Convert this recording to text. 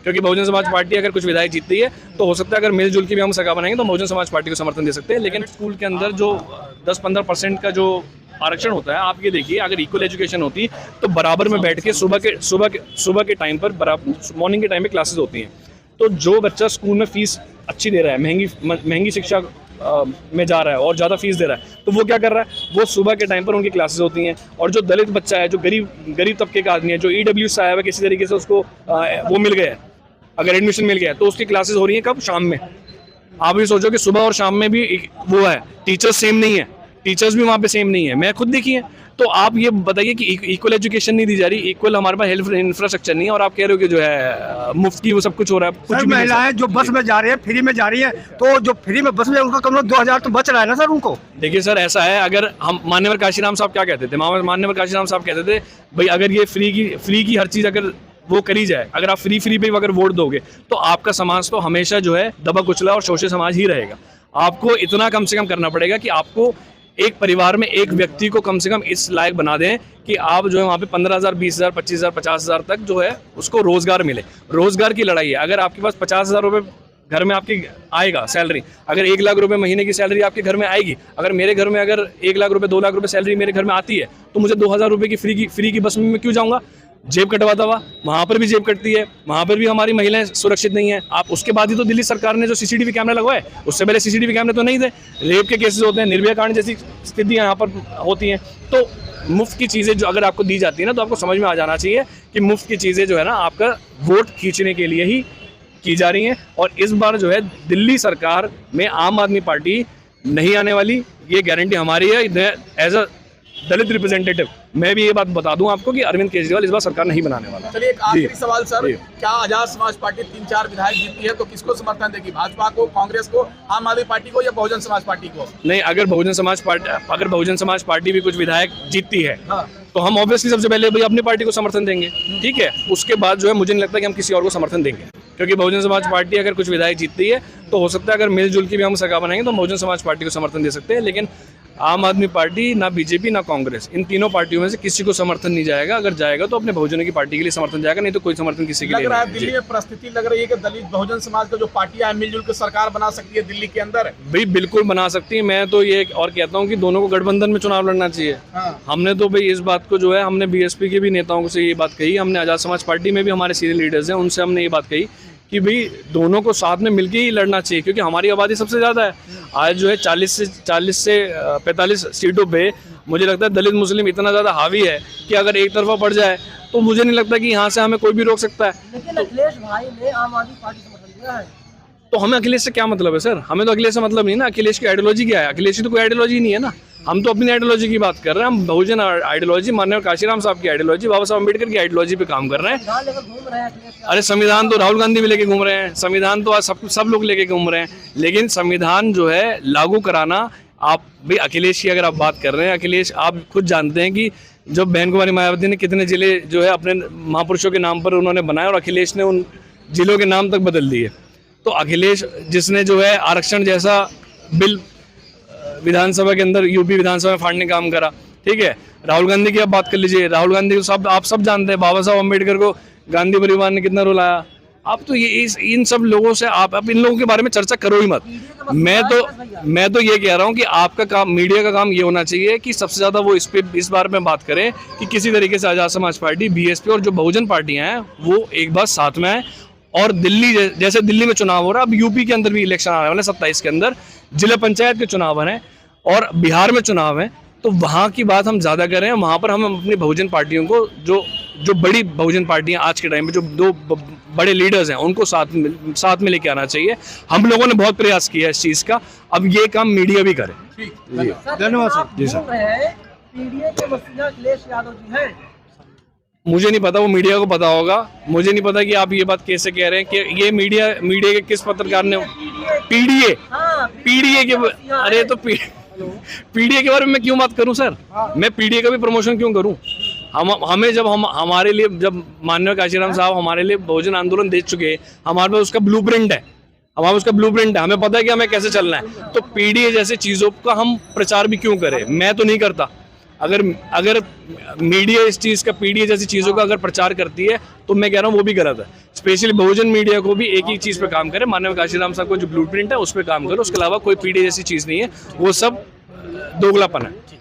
क्योंकि बहुजन समाज पार्टी अगर कुछ विधायक जीतती है तो हो सकता है अगर मिलजुल के भी हम सरकार बनाएंगे तो बहुजन समाज पार्टी को समर्थन दे सकते हैं। लेकिन स्कूल के अंदर जो 10-15% का जो आरक्षण होता है, आप ये देखिए अगर इक्वल एजुकेशन होती तो बराबर में बैठ के सुबह के टाइम पर बराबर मॉर्निंग के टाइम पे क्लासेस होती हैं। तो जो बच्चा स्कूल में फीस अच्छी दे रहा है, महंगी शिक्षा में जा रहा है और ज़्यादा फीस दे रहा है, तो वो क्या कर रहा है, वो सुबह के टाइम पर उनकी क्लासेस होती हैं। और जो दलित बच्चा है, जो गरीब तबके का आदमी है, जो EWS से आया हुआ किसी तरीके से उसको वो मिल गया है, अगर एडमिशन मिल गया है, तो उसकी क्लासेस हो रही हैं कब? शाम में। आप भी सोचो कि सुबह और शाम में भी वो है, टीचर्स सेम नहीं है, टीचर्स भी वहाँ पे सेम नहीं है। मैं खुद देखी है। तो आप ये बताइए कि इक्वल एजुकेशन नहीं दी जा रही, इक्वल हमारे पास हेल्थ इंफ्रास्ट्रक्चर नहीं है, और आप कह रहे हो कि जो है मुफ्त की वो सब कुछ हो रहा है। कुछ महिलाएं जो बस में जा रही है, फ्री में जा रही है, तो जो फ्री में बस में उनका कम 2000 तो बच रहा है ना सर उनको। देखिए सर, ऐसा है, अगर हम माननीय काशीराम साहब क्या कहते थे, माननीय काशीराम साहब कहते थे भाई अगर ये फ्री की हर चीज़ अगर वो करी जाए, अगर आप फ्री पे अगर वोट दोगे तो आपका समाज तो हमेशा जो है दबा कुचला और शोषित समाज ही रहेगा। आपको इतना कम से कम करना पड़ेगा कि आपको एक परिवार में एक व्यक्ति को कम से कम इस लायक बना दें कि आप जो है वहाँ पे 15,000, 20,000, 25,000, 50,000 तक जो है उसको रोजगार मिले। रोजगार की लड़ाई है। अगर आपके पास 50,000 रुपये घर में आपकी आएगा सैलरी, अगर 1 लाख रुपए महीने की सैलरी आपके घर में आएगी, अगर मेरे घर में अगर 1 लाख रुपए 2 लाख रुपए सैलरी मेरे घर में आती है, तो मुझे 2,000 रुपये की फ्री की बस में मैं क्यों जाऊँगा? जेब कटवाता हुआ, वहाँ पर भी जेब कटती है, वहाँ पर भी हमारी महिलाएं सुरक्षित नहीं है। आप उसके बाद ही तो दिल्ली सरकार ने जो CCTV कैमरा लगवाए, उससे पहले CCTV कैमरे तो नहीं थे। रेप के केसेस होते हैं, निर्भया कांड जैसी स्थितियाँ यहाँ पर होती हैं। तो मुफ्त की चीज़ें जो अगर आपको दी जाती है ना, तो आपको समझ में आ जाना चाहिए कि मुफ्त की चीज़ें जो है ना आपका वोट खींचने के लिए ही की जा रही हैं। और इस बार जो है दिल्ली सरकार में आम आदमी पार्टी नहीं आने वाली, ये गारंटी हमारी है। एज अ दलित रिप्रेजेंटेटिव मैं भी ये बात बता दूं आपको कि अरविंद केजरीवाल इस बार सरकार नहीं बनाने वाला। चलिए एक आखिरी सवाल सर, क्या आजाद समाज पार्टी 3-4 विधायक जीतती है तो किसको समर्थन देगी? भाजपा को, कांग्रेस को, आम आदमी पार्टी को या बहुजन समाज पार्टी को? नहीं, अगर बहुजन समाज पार्टी भी कुछ विधायक जीतती है तो हम ऑब्वियसली सबसे पहले भाई अपनी पार्टी को समर्थन देंगे, ठीक है। उसके बाद जो है मुझे नहीं लगता कि हम किसी और को समर्थन देंगे, क्योंकि बहुजन समाज पार्टी अगर कुछ विधायक जीतती है तो हो सकता है अगर मिलजुल के भी हम सरकार बनाएंगे तो बहुजन समाज पार्टी को समर्थन दे सकते हैं। लेकिन आम आदमी पार्टी, ना बीजेपी, ना कांग्रेस, इन तीनों पार्टियों में से किसी को समर्थन नहीं जाएगा। अगर जाएगा तो अपने बहुजनों की पार्टी के लिए समर्थन जाएगा, नहीं तो कोई समर्थन किसी के लिए लग रहा है दिल्ली में परिस्थिति लग रही है कि दलित बहुजन समाज का जो पार्टियां मिलजुल के सरकार बना सकती है दिल्ली के अंदर। भाई बिल्कुल बना सकती है। मैं तो ये और कहता हूँ कि दोनों को गठबंधन में चुनाव लड़ना चाहिए। हमने तो भाई इस बात को जो है, हमने BSP के भी नेताओं से ये बात कही, हमने आजाद समाज पार्टी में भी हमारे सीनियर लीडर्स हैं, उनसे हमने ये बात कही कि भाई दोनों को साथ में मिलके ही लड़ना चाहिए, क्योंकि हमारी आबादी सबसे ज़्यादा है। आज जो है 40 से 45 सीटों पे मुझे लगता है दलित मुस्लिम इतना ज़्यादा हावी है कि अगर एक तरफा पड़ जाए तो मुझे नहीं लगता कि यहाँ से हमें कोई भी रोक सकता है। लेकिन अखिलेश भाई ने आम आदमी पार्टी समर्थन दिया है, तो हमें अखिलेश से क्या मतलब है सर? हमें तो अखिलेश से मतलब नहीं ना। अखिलेश की आइडियोलॉजी क्या है? अखिलेश की तो कोई आइडियोलॉजी नहीं है ना। हम तो अपनी आइडियोलॉजी की बात कर रहे हैं। हम बहुजन आइडियोलॉजी, माननीय काशीराम साहब की आइडियोलॉजी, बाबा साहब अम्बेडकर की आइडियोलॉजी पे काम कर रहे हैं। घूम रहे हैं। अरे संविधान तो राहुल गांधी भी लेके घूम रहे हैं, संविधान तो आज सब लोग लेके घूम रहे हैं। लेकिन संविधान जो है लागू कराना, आप भाई अखिलेश की अगर आप बात कर रहे हैं, अखिलेश आप खुद जानते हैं कि जब बहन कुमारी मायावती ने कितने जिले जो है अपने महापुरुषों के नाम पर उन्होंने बनाए, और अखिलेश ने उन जिलों के नाम तक बदल दिए। तो अखिलेश जिसने जो है आरक्षण जैसा बिल विधानसभा के अंदर, यूपी विधानसभा में फाड़ने का काम करा, ठीक है। राहुल गांधी की आप बात कर लीजिए, राहुल गांधी को आप सब जानते हैं, बाबा साहब अम्बेडकर को गांधी परिवार ने कितना रोल आया। आप तो ये इन सब लोगों से आप इन लोगों के बारे में चर्चा करो ही मत। मैं तो ये कह रहा हूँ कि आपका काम, मीडिया का काम ये होना चाहिए कि सबसे ज़्यादा वो इस बारे में बात करें कि किसी तरीके से आज़ाद समाज पार्टी, BSP और जो बहुजन पार्टियाँ हैं वो एक बार साथ में आए। और दिल्ली जैसे दिल्ली में चुनाव हो रहा है, अब यूपी के अंदर भी इलेक्शन आने वाले 27 के अंदर जिला पंचायत के चुनाव हैं और बिहार में चुनाव हैं, तो वहाँ की बात हम ज़्यादा करें। वहाँ पर हम अपनी बहुजन पार्टियों को, जो बड़ी बहुजन पार्टियाँ आज के टाइम में जो 2 बड़े लीडर्स हैं, उनको साथ में लेके आना चाहिए। हम लोगों ने बहुत प्रयास किया इस चीज़ का, अब ये काम मीडिया भी करे। धन्यवाद सर। जी सर। पीडीए के मसीहा अखिलेश यादव जी हैं। मुझे नहीं पता, वो मीडिया को पता होगा। मुझे नहीं पता कि आप ये बात कैसे कह रहे हैं कि ये मीडिया के किस पत्रकार ने पीडीए के, अरे तो पीडीए के बारे में मैं क्यों बात करूं सर? मैं पीडीए का भी प्रमोशन क्यों करूं? हमें जब हमारे लिए, जब माननीय काशीराम साहब हमारे लिए बहुजन आंदोलन दे चुके, हमारे पास उसका ब्लूप्रिंट है, हमें पता है कि हमें कैसे चलना है। तो पीडीए जैसे चीज़ों का हम प्रचार भी क्यों करें? मैं तो नहीं करता, अगर मीडिया इस चीज़ का, पीडीए जैसी चीज़ों का अगर प्रचार करती है तो मैं कह रहा हूँ वो भी गलत है। स्पेशली बहुजन मीडिया को भी एक ही चीज़ पे काम करे, माननीय काशीराम साहब को जो ब्लूप्रिंट है उस पर काम करो, उसके अलावा कोई पीडीए जैसी चीज़ नहीं है, वो सब दोगलापन है।